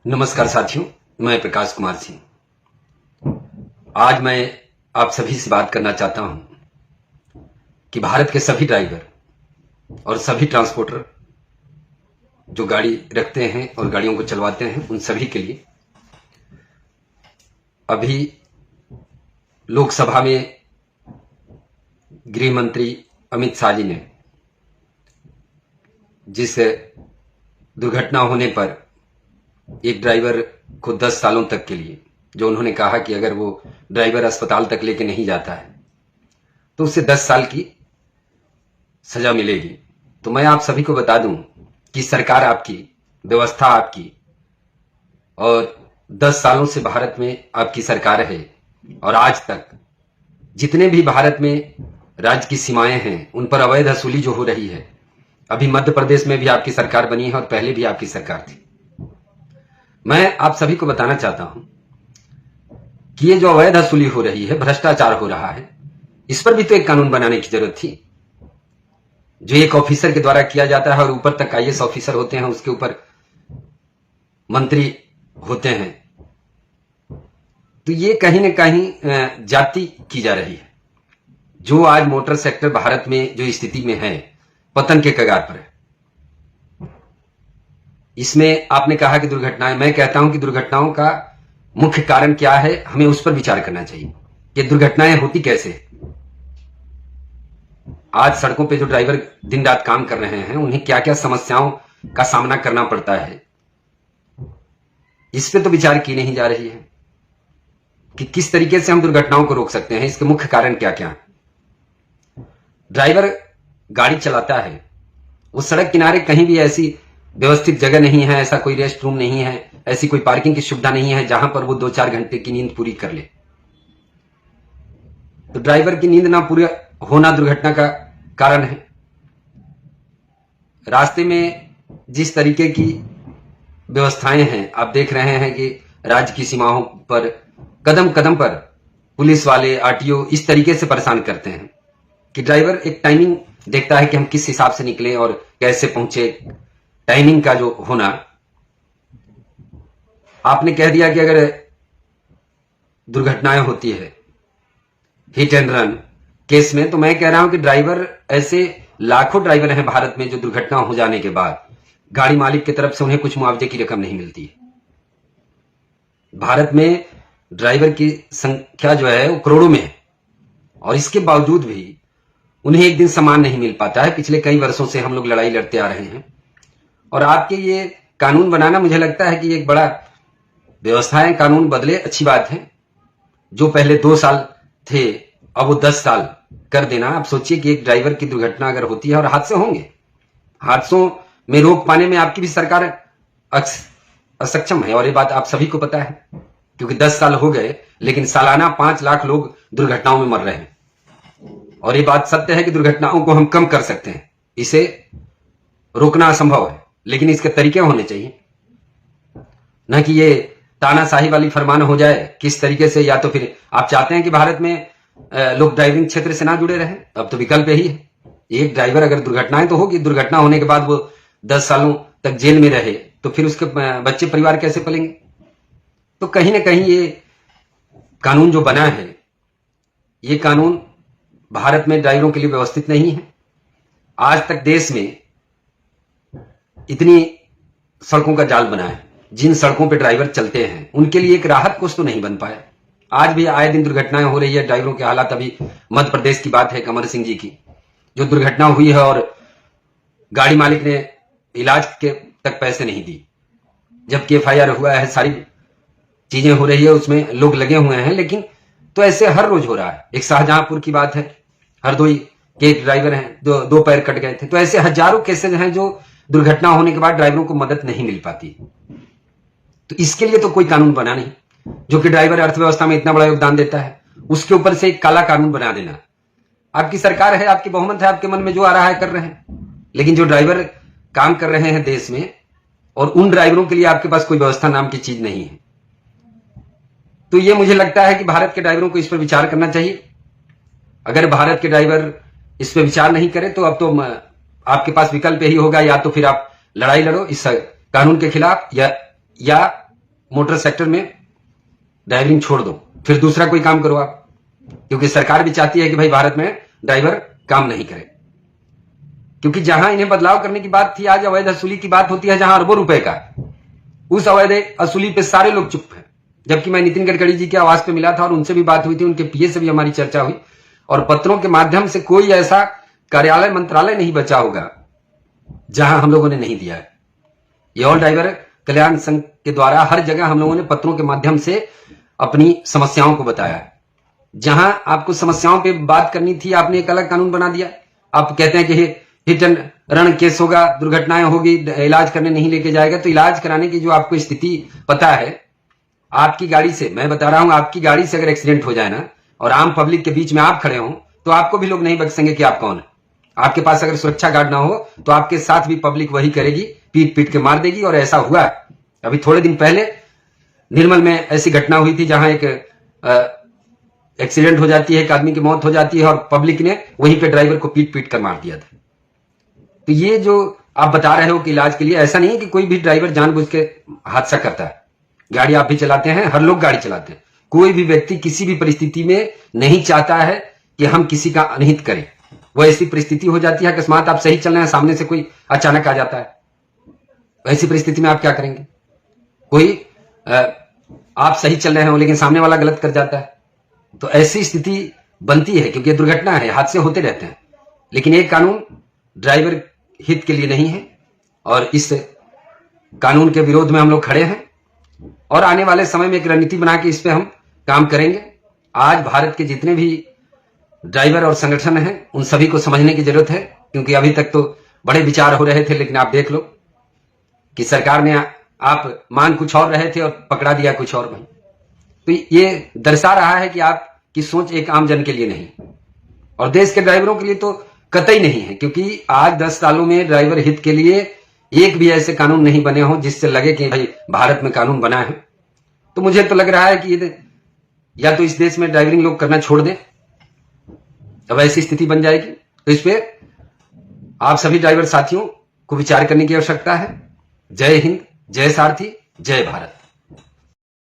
नमस्कार साथियों, मैं प्रकाश कुमार सिंह। आज मैं आप सभी से बात करना चाहता हूं कि भारत के सभी ड्राइवर और सभी ट्रांसपोर्टर जो गाड़ी रखते हैं और गाड़ियों को चलवाते हैं, उन सभी के लिए अभी लोकसभा में गृह मंत्री अमित शाह जी ने जिस दुर्घटना होने पर एक ड्राइवर को 10 सालों तक के लिए, जो उन्होंने कहा कि अगर वो ड्राइवर अस्पताल तक लेके नहीं जाता है तो उसे 10 साल की सजा मिलेगी। तो मैं आप सभी को बता दूं कि सरकार आपकी, व्यवस्था आपकी, और 10 सालों से भारत में आपकी सरकार है और आज तक जितने भी भारत में राज्य की सीमाएं हैं उन पर अवैध वसूली जो हो रही है, अभी मध्य प्रदेश में भी आपकी सरकार बनी है और पहले भी आपकी सरकार थी। मैं आप सभी को बताना चाहता हूं कि ये जो अवैध वसूली हो रही है, भ्रष्टाचार हो रहा है, इस पर भी तो एक कानून बनाने की जरूरत थी। जो एक ऑफिसर के द्वारा किया जाता है और ऊपर तक आईएएस ऑफिसर होते हैं, उसके ऊपर मंत्री होते हैं, तो ये कहीं ना कहीं जाति की जा रही है। जो आज मोटर सेक्टर भारत में जो स्थिति में है, पतन के कगार पर है। इसमें आपने कहा कि दुर्घटनाएं, मैं कहता हूं कि दुर्घटनाओं का मुख्य कारण क्या है, हमें उस पर विचार करना चाहिए कि दुर्घटनाएं होती कैसे। आज सड़कों पे जो ड्राइवर दिन रात काम कर रहे हैं, उन्हें क्या क्या समस्याओं का सामना करना पड़ता है, इस पे तो विचार की नहीं जा रही है कि किस तरीके से हम दुर्घटनाओं को रोक सकते हैं, इसके मुख्य कारण क्या क्या। ड्राइवर गाड़ी चलाता है, उस सड़क किनारे कहीं भी ऐसी व्यवस्थित जगह नहीं है, ऐसा कोई रेस्ट रूम नहीं है, ऐसी कोई पार्किंग की सुविधा नहीं है जहां पर वो 2-4 घंटे की नींद पूरी कर ले। तो ड्राइवर की नींद ना पूरी होना दुर्घटना का कारण है। रास्ते में जिस तरीके की व्यवस्थाएं हैं, आप देख रहे हैं कि राज्य की सीमाओं पर कदम कदम पर पुलिस वाले, आरटीओ इस तरीके से परेशान करते हैं कि ड्राइवर एक टाइमिंग देखता है कि हम किस हिसाब से निकले और कैसे पहुंचे। टाइमिंग का जो होना, आपने कह दिया कि अगर दुर्घटनाएं होती है हिट एंड रन केस में, तो मैं कह रहा हूं कि ड्राइवर, ऐसे लाखों ड्राइवर हैं भारत में जो दुर्घटना हो जाने के बाद गाड़ी मालिक की तरफ से उन्हें कुछ मुआवजे की रकम नहीं मिलती है। भारत में ड्राइवर की संख्या जो है वो करोड़ों में है और इसके बावजूद भी उन्हें एक दिन सम्मान नहीं मिल पाता है। पिछले कई वर्षों से हम लोग लड़ाई लड़ते आ रहे हैं और आपके ये कानून बनाना, मुझे लगता है कि एक बड़ा व्यवस्था है। कानून बदले, अच्छी बात है। जो पहले 2 साल थे अब वो 10 साल कर देना। आप सोचिए कि एक ड्राइवर की दुर्घटना अगर होती है, और हादसे होंगे, हादसों में रोक पाने में आपकी भी सरकार असक्षम है और ये बात आप सभी को पता है, क्योंकि 10 साल हो गए लेकिन सालाना 5 लाख लोग दुर्घटनाओं में मर रहे हैं। और ये बात सत्य है कि दुर्घटनाओं को हम कम कर सकते हैं, इसे रोकना असंभव है, लेकिन इसके तरीके होने चाहिए। न कि ये तानाशाही वाली फरमान हो जाए किस तरीके से। या तो फिर आप चाहते हैं कि भारत में लोग ड्राइविंग क्षेत्र से ना जुड़े रहें, अब तो विकल्प यही है। एक ड्राइवर, अगर दुर्घटनाएं तो होगी, दुर्घटना होने के बाद वो 10 सालों तक जेल में रहे तो फिर उसके बच्चे परिवार कैसे पलेंगे। तो कहीं ना कहीं ये कानून जो बना है, ये कानून भारत में ड्राइवरों के लिए व्यवस्थित नहीं है। आज तक देश में इतनी सड़कों का जाल बना है, जिन सड़कों पे ड्राइवर चलते हैं उनके लिए एक राहत कोष तो नहीं बन पाया। आज भी आए दिन दुर्घटनाएं हो रही है। ड्राइवरों के हालात, अभी मध्य प्रदेश की बात है, अमर सिंह जी की जो दुर्घटना हुई है और गाड़ी मालिक ने इलाज के तक पैसे नहीं दी, जबकि एफआईआर हुआ है, सारी चीजें हो रही है, उसमें लोग लगे हुए हैं। लेकिन तो ऐसे हर रोज हो रहा है। एक शाहजहांपुर की बात है, हरदोई के एक ड्राइवर हैं, 2 पैर कट गए थे। तो ऐसे हजारों केसेज हैं जो दुर्घटना होने के बाद ड्राइवरों को मदद नहीं मिल पाती। तो इसके लिए तो कोई कानून बना नहीं। जो कि ड्राइवर अर्थव्यवस्था में इतना बड़ा योगदान देता है, उसके ऊपर से एक काला कानून बना देना। आपकी सरकार है, आपकी बहुमत है, आपके मन में जो आ रहा है कर रहे हैं, लेकिन जो ड्राइवर काम कर रहे हैं देश में, और उन ड्राइवरों के लिए आपके पास कोई व्यवस्था नाम की चीज नहीं है। तो ये मुझे लगता है कि भारत के ड्राइवरों को इस पर विचार करना चाहिए। अगर भारत के ड्राइवर इस पर विचार नहीं करे तो अब तो आपके पास विकल्प यही होगा, या तो फिर आप लड़ाई लड़ो इस कानून के खिलाफ, या मोटर सेक्टर में ड्राइविंग छोड़ दो, फिर दूसरा कोई काम करो आप, क्योंकि सरकार भी चाहती है कि भाई भारत में ड्राइवर काम नहीं करे। क्योंकि जहां इन्हें बदलाव करने की बात थी, आज अवैध वसूली की बात होती है जहां अरबों रुपए का, उस अवैध वसूली पे सारे लोग चुप हैं। जबकि मैं नितिन गडकरी जी के आवास पे मिला था और उनसे भी बात हुई थी, उनके पीए से भी हमारी चर्चा हुई, और पत्रों के माध्यम से कोई ऐसा कार्यालय मंत्रालय नहीं बचा होगा जहां हम लोगों ने नहीं दिया है। ये ऑल ड्राइवर कल्याण संघ के द्वारा हर जगह हम लोगों ने पत्रों के माध्यम से अपनी समस्याओं को बताया। जहां आपको समस्याओं पे बात करनी थी, आपने एक अलग कानून बना दिया। आप कहते हैं कि हिट एंड रन केस होगा, दुर्घटनाएं होगी, इलाज करने नहीं लेके जाएगा। तो इलाज कराने की जो आपको स्थिति पता है, आपकी गाड़ी से, मैं बता रहा हूं, आपकी गाड़ी से अगर एक्सीडेंट हो जाए ना और आम पब्लिक के बीच में आप खड़े हो, तो आपको भी लोग नहीं बच सकेंगे कि आप कौन है। आपके पास अगर सुरक्षा गार्ड ना हो तो आपके साथ भी पब्लिक वही करेगी, पीट पीट के मार देगी। और ऐसा हुआ अभी थोड़े दिन पहले निर्मल में ऐसी घटना हुई थी जहां एक एक्सीडेंट हो जाती है, एक आदमी की मौत हो जाती है और पब्लिक ने वहीं पे ड्राइवर को पीट पीट कर मार दिया था। तो ये जो आप बता रहे हो कि इलाज के लिए, ऐसा नहीं है कि कोई भी ड्राइवर जानबूझ के हादसा करता है। गाड़ी आप भी चलाते हैं, हर लोग गाड़ी चलाते हैं। कोई भी व्यक्ति किसी भी परिस्थिति में नहीं चाहता है कि हम किसी का अनहित करें। वो ऐसी परिस्थिति हो जाती है, अकस्मात आप सही चल रहे हैं, सामने से कोई अचानक आ जाता है, ऐसी परिस्थिति में आप क्या करेंगे? कोई आप सही चल रहे हो लेकिन सामने वाला गलत कर जाता है, तो ऐसी स्थिति बनती है, क्योंकि दुर्घटना है, हादसे होते रहते हैं। लेकिन एक कानून ड्राइवर हित के लिए नहीं है और इस कानून के विरोध में हम लोग खड़े हैं और आने वाले समय में एक रणनीति बना के इस पे हम काम करेंगे। आज भारत के जितने भी ड्राइवर और संगठन हैं, उन सभी को समझने की जरूरत है, क्योंकि अभी तक तो बड़े विचार हो रहे थे, लेकिन आप देख लो कि सरकार ने, आप मान कुछ और रहे थे और पकड़ा दिया कुछ और भाई। तो ये दर्शा रहा है कि आपकी सोच एक आम जन के लिए नहीं और देश के ड्राइवरों के लिए तो कतई नहीं है, क्योंकि आज 10 सालों में ड्राइवर हित के लिए एक भी ऐसे कानून नहीं बने हो जिससे लगे कि भाई भारत में कानून बना है। तो मुझे तो लग रहा है कि या तो इस देश में ड्राइविंग लोग करना छोड़ दें, अब ऐसी स्थिति बन जाएगी। तो इस पे आप सभी ड्राइवर साथियों को विचार करने की आवश्यकता है। जय हिंद, जय सारथी, जय भारत।